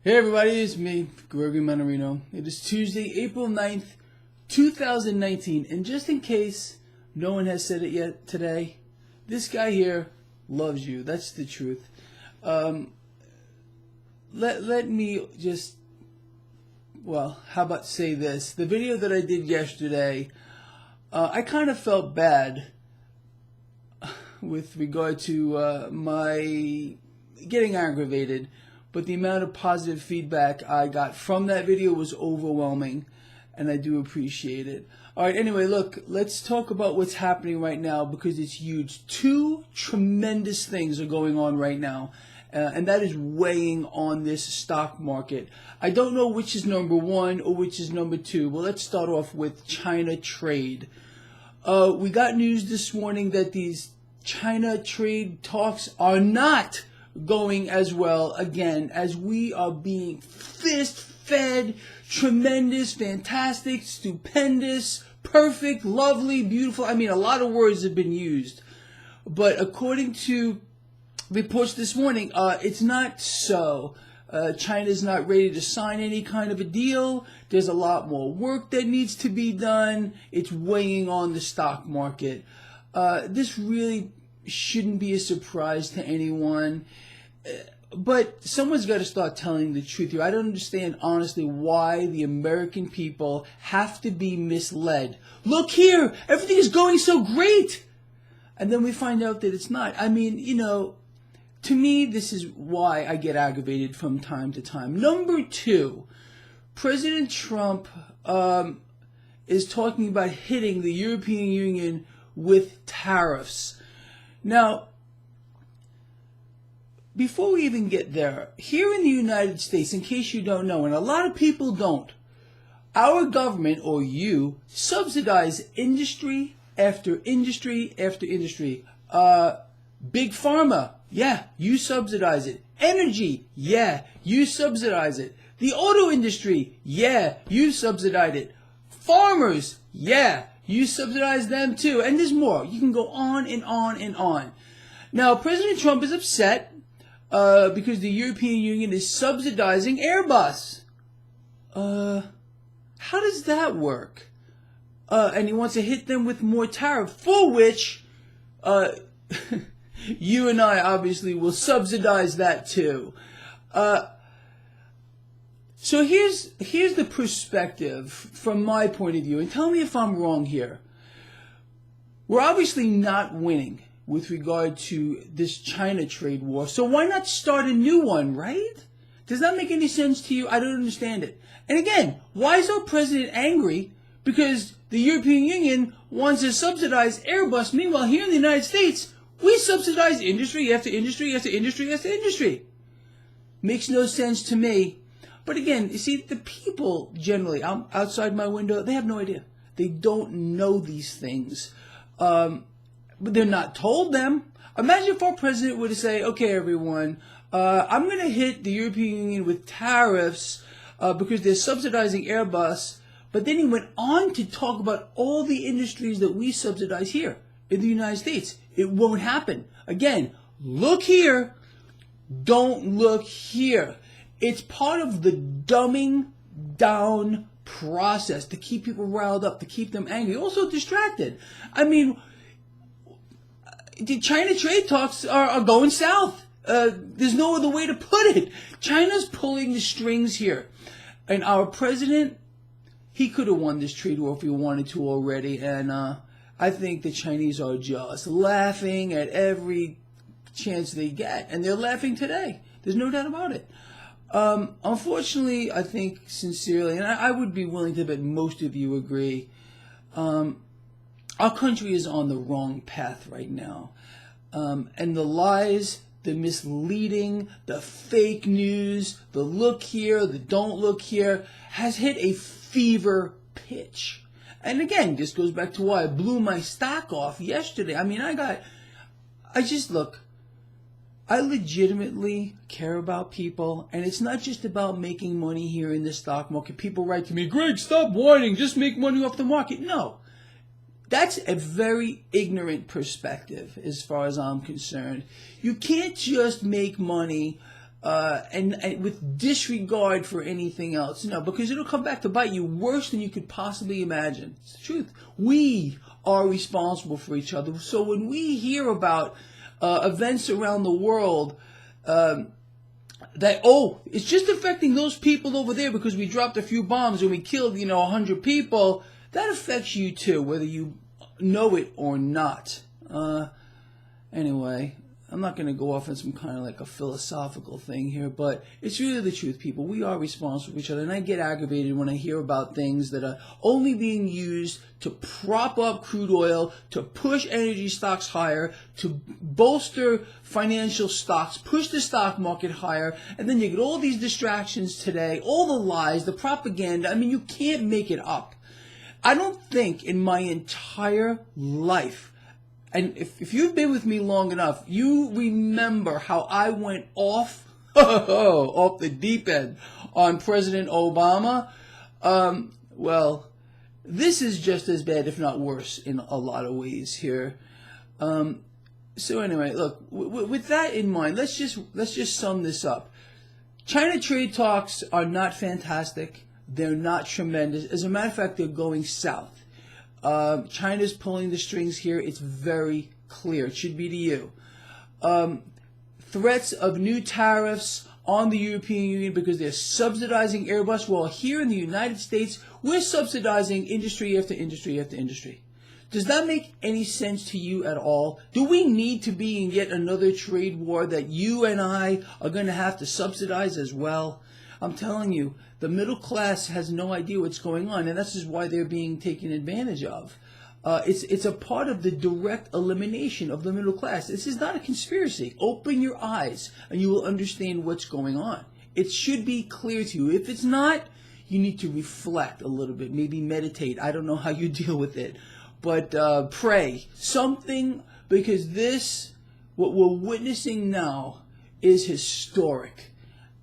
Hey everybody, it's me, Gregory Mannarino. It is Tuesday, April 9th, 2019, and just in case no one has said it yet today, this guy here loves you. That's the truth. Let me just, how about say this? The video that I did yesterday, I kind of felt bad with regard to my getting aggravated, but the amount of positive feedback I got from that video was overwhelming, and I do appreciate it. All right, anyway, look, let's talk about what's happening right now because it's huge. Two tremendous things are going on right now, and that is weighing on this stock market. I don't know which is number one or which is number two. Well, let's start off with China trade. We got news this morning that these China trade talks are not going as well again, as we are being fist-fed, tremendous, fantastic, stupendous, perfect, lovely, beautiful. I mean, a lot of words have been used. But according to reports this morning, it's not so. China's not ready to sign any kind of a deal. There's a lot more work that needs to be done. It's weighing on the stock market. This really shouldn't be a surprise to anyone. But someone's got to start telling the truth here. I don't understand, honestly, why the American people have to be misled. Look here, everything is going so great. And then we find out that it's not. I mean, to me, this is why I get aggravated from time to time. Number two, President Trump is talking about hitting the European Union with tariffs. Now, before we even get there, here in the United States, in case you don't know, and a lot of people don't, our government, or you, subsidize industry after industry after industry. Big pharma, yeah, you subsidize it. Energy, yeah, you subsidize it. The auto industry, yeah, you subsidize it. Farmers, yeah, you subsidize them too. And there's more. You can go on and on and on. Now, President Trump is upset because the European Union is subsidizing Airbus. How does that work? And he wants to hit them with more tariff, for which you and I obviously will subsidize that too. So here's the perspective from my point of view, and tell me if I'm wrong here. We're obviously not winning with regard to this China trade war, so why not start a new one, right? Does that make any sense to you? I don't understand it. And again, why is our president angry? Because the European Union wants to subsidize Airbus. Meanwhile, here in the United States, we subsidize industry after industry after industry after industry. Makes no sense to me. But again, you see, the people generally, I'm outside my window, they have no idea. They don't know these things. But they're not told them. Imagine if our president were to say, okay, everyone, I'm going to hit the European Union with tariffs because they're subsidizing Airbus. But then he went on to talk about all the industries that we subsidize here in the United States. It won't happen. Again, look here. Don't look here. It's part of the dumbing down process to keep people riled up, to keep them angry, also distracted. I mean, the China trade talks are going south. There's no other way to put it. China's pulling the strings here. And our president, he could have won this trade war if he wanted to already. And I think the Chinese are just laughing at every chance they get. And they're laughing today. There's no doubt about it. Unfortunately, I think sincerely, and I would be willing to bet most of you agree, our country is on the wrong path right now. And the lies, the misleading, the fake news, the look here, the don't look here, has hit a fever pitch. And again, this goes back to why I blew my stock off yesterday. I mean, I legitimately care about people, and it's not just about making money here in the stock market. People write to me, Greg, stop whining, just make money off the market. No. That's a very ignorant perspective as far as I'm concerned. You can't just make money and with disregard for anything else. No, because it'll come back to bite you worse than you could possibly imagine. It's the truth. We are responsible for each other. So when we hear about events around the world, that, oh, it's just affecting those people over there because we dropped a few bombs and we killed, 100 people, that affects you too, whether you know it or not. Anyway, I'm not going to go off on some kind of like a philosophical thing here, but it's really the truth, people. We are responsible for each other, and I get aggravated when I hear about things that are only being used to prop up crude oil, to push energy stocks higher, to bolster financial stocks, push the stock market higher, and then you get all these distractions today, all the lies, the propaganda. I mean, you can't make it up. I don't think in my entire life, and if you've been with me long enough, you remember how I went off the deep end on President Obama. Well, this is just as bad, if not worse, in a lot of ways here. So anyway, look, with that in mind, let's just sum this up. China trade talks are not fantastic. They're not tremendous. As a matter of fact, they're going south. China's pulling the strings here. It's very clear. It should be to you. Threats of new tariffs on the European Union because they're subsidizing Airbus, while here in the United States, we're subsidizing industry after industry after industry. Does that make any sense to you at all? Do we need to be in yet another trade war that you and I are going to have to subsidize as well? I'm telling you, the middle class has no idea what's going on, and this is why they're being taken advantage of. It's a part of the direct elimination of the middle class. This is not a conspiracy. Open your eyes, and you will understand what's going on. It should be clear to you. If it's not, you need to reflect a little bit, maybe meditate. I don't know how you deal with it, but pray. Something, because this, what we're witnessing now, is historic.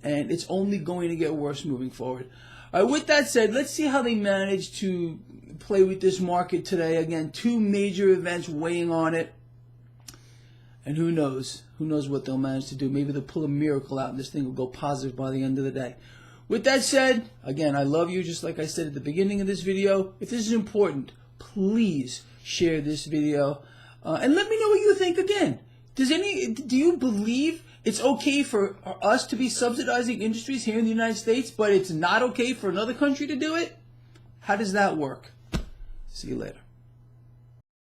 And it's only going to get worse moving forward. All right, with that said, let's see how they manage to play with this market today. Again, two major events weighing on it. And who knows? Who knows what they'll manage to do? Maybe they'll pull a miracle out and this thing will go positive by the end of the day. With that said, again, I love you, just like I said at the beginning of this video. If this is important, please share this video. And let me know what you think again. Do you believe it's okay for us to be subsidizing industries here in the United States, but it's not okay for another country to do it? How does that work? See you later.